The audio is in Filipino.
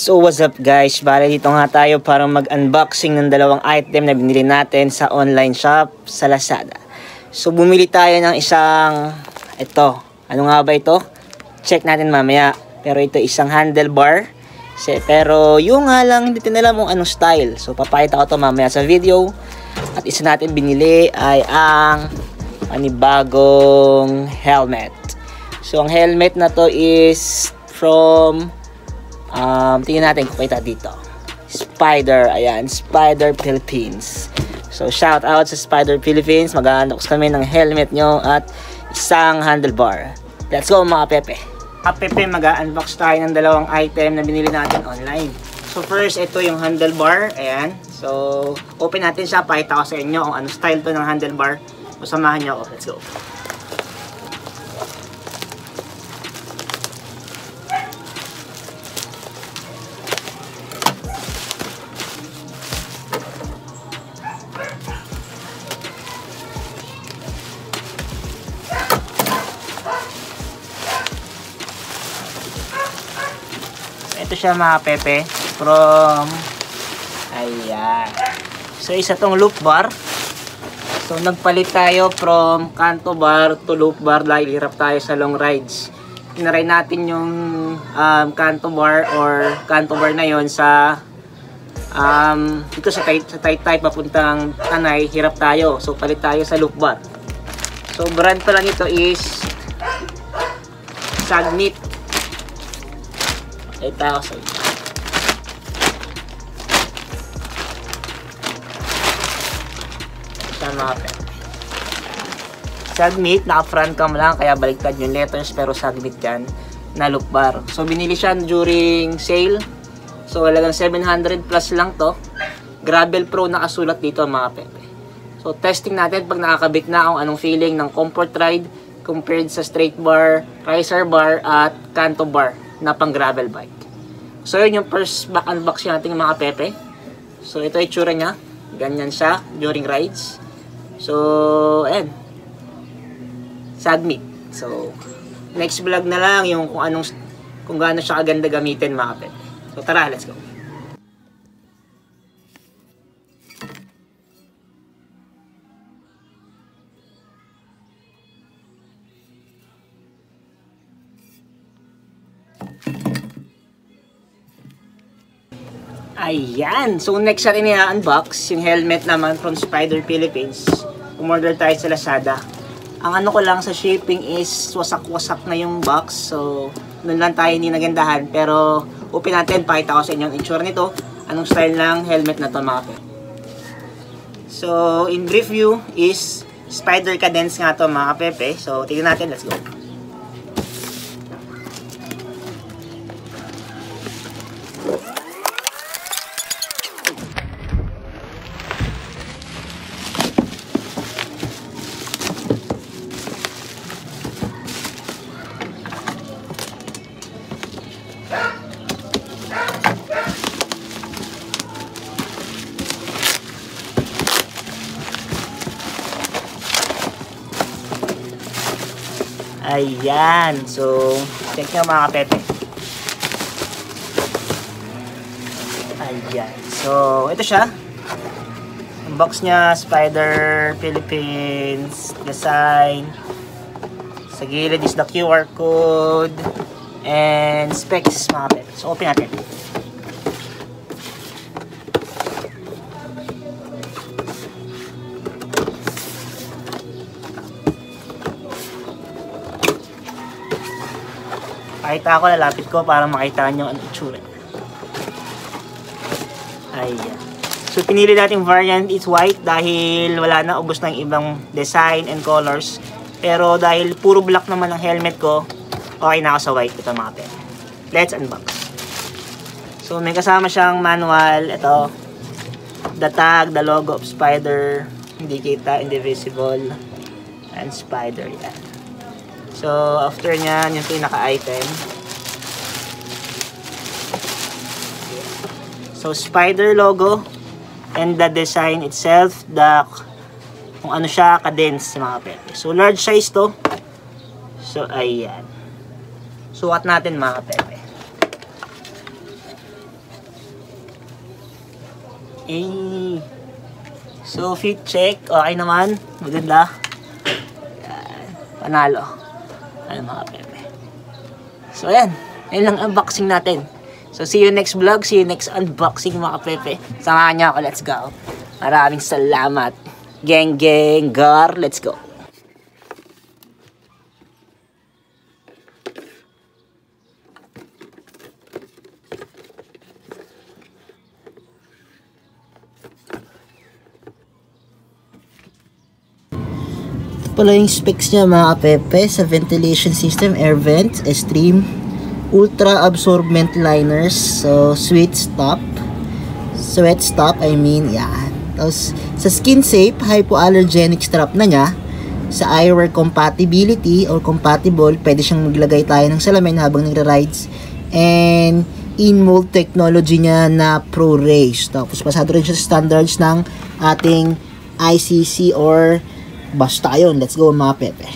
So what's up guys, bale dito nga tayo para mag-unboxing ng dalawang item na binili natin sa online shop sa Lazada. So bumili tayo ng isang, ito, ano nga ba ito? Check natin mamaya. Pero ito isang handlebar. Pero yung nga lang, hindi tinala mo anong style. So papakita ko to mamaya sa video. At isa natin binili ay ang panibagong helmet. So ang helmet na to is from tingnan natin kung kita dito. Spider, ayan, Spider Philippines. So shout out sa Spider Philippines. Mag-unbox kami ng helmet nyo at isang handlebar. Let's go mga pepe. Mga pepe, mag-unbox tayo ng dalawang item na binili natin online. So first, ito yung handlebar, ayan. So open natin siya, pakita ko sa inyo kung ano style to ng handlebar. So samahan nyo ako, let's go. Ito siya mga pepe, from, ayan. So isa tong loop bar. So nagpalit tayo from canto bar to loop bar dahil hirap tayo sa long rides. Tinaray natin yung canto bar or canto bar na yon sa dito sa Taytay papuntang Tanay, hirap tayo. So palit tayo sa loop bar. So brand pa lang ito is Sagnit. Ito ako sa ito. Ito mga pet. Sagnit, naka-front cam lang kaya baliktad yung letters pero Sagnit yan na loop bar. So binili siya during sale. So halagang 700 plus lang to. Gravel Pro nakasulat dito mga pepe. So testing natin pag nakakabit na kung anong feeling ng comfort ride compared sa straight bar, riser bar at canto bar na pang gravel bike. So yun yung first unboxing natin mga pepe. So ito yung itsura niya. Ganyan siya during rides. So ayan. Sagnit. So next vlog na lang yung kung gaano siya kaganda gamitin mga pepe. So tara, let's go. Ayan. So next natin i-unbox yung helmet naman from Spider Philippines. Umorder tayo sa Lazada. Ang ano ko lang sa shipping is wasak-wasak na yung box. So doon lang tayo hindi nagandahan. Pero open natin, pakita ko sa inyo yung itsura nito. Anong style ng helmet na to mga pe. So in brief view is Spider Cadence nga to mga pepe. So tignan natin, let's go. Ayan. So, check nyo mga pepe. Ayan. So, ito siya. Ang box niya, Spider Philippines design. Sa gilid is the QR code and specs mga pepe. So, open natin. Pakita ako, lalapit ko para makita nyo ang itsura. Ayan. So, pinili natin variant is white dahil wala na, ubos ng ibang design and colors. Pero dahil puro black naman ang helmet ko, okay na ako sa white. Ito mga pera. Let's unbox. So, may kasama siyang manual. Ito. The tag, the logo of Spider. Hindi kita, indivisible. And Spider, yan. So, after nyan, yung pinaka-item. So, Spider logo. And the design itself. Kung ano siya, cadence mga pepe. So, large size to. So, ayan. Sukat natin mga pepe. Eh. So, fit check. Okay naman. Maganda. Yan. Panalo. Ayan mga pepe. So, ayan. Ayan lang unboxing natin. So, see you next vlog. See you next unboxing mga pepe. Samahan niyo ako. Let's go. Maraming salamat. Geng, geng, gar. Let's go. Pala yung specs niya mga pepe sa ventilation system, air vent, stream, ultra absorbent liners, so sweat stop I mean, yan. Tapos sa skin safe, hypoallergenic strap na niya. Sa eyewear compatibility or compatible, pwede siyang maglagay tayo ng salamin habang nagra-rides. And in-mold technology niya na Pro Race. Tapos pasado rin siya sa standards ng ating ICC or basta yun. Let's go mga pepe.